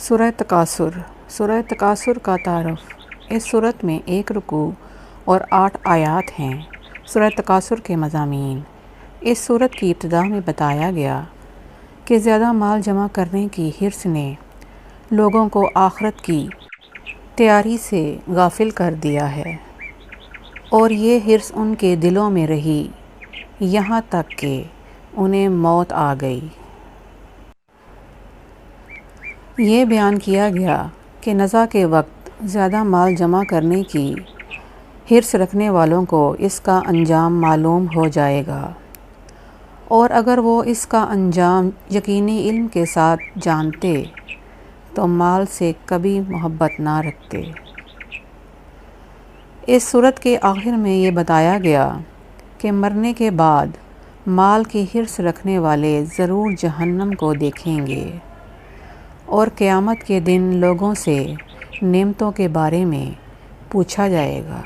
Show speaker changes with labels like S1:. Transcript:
S1: سورہ تکاثر۔ سورہ تکاثر کا تعارف۔ اس سورت میں 1 رکوع اور 8 آیات ہیں۔ سورہ تکاثر کے مضامین۔ اس سورت کی ابتدا میں بتایا گیا کہ زیادہ مال جمع کرنے کی حرص نے لوگوں کو آخرت کی تیاری سے غافل کر دیا ہے، اور یہ حرص ان کے دلوں میں رہی یہاں تک کہ انہیں موت آ گئی۔ یہ بیان کیا گیا کہ نزا کے وقت زیادہ مال جمع کرنے کی حرص رکھنے والوں کو اس کا انجام معلوم ہو جائے گا، اور اگر وہ اس کا انجام یقینی علم کے ساتھ جانتے تو مال سے کبھی محبت نہ رکھتے۔ اس سورت کے آخر میں یہ بتایا گیا کہ مرنے کے بعد مال کی حرص رکھنے والے ضرور جہنم کو دیکھیں گے، اور قیامت کے دن لوگوں سے نعمتوں کے بارے میں پوچھا جائے گا۔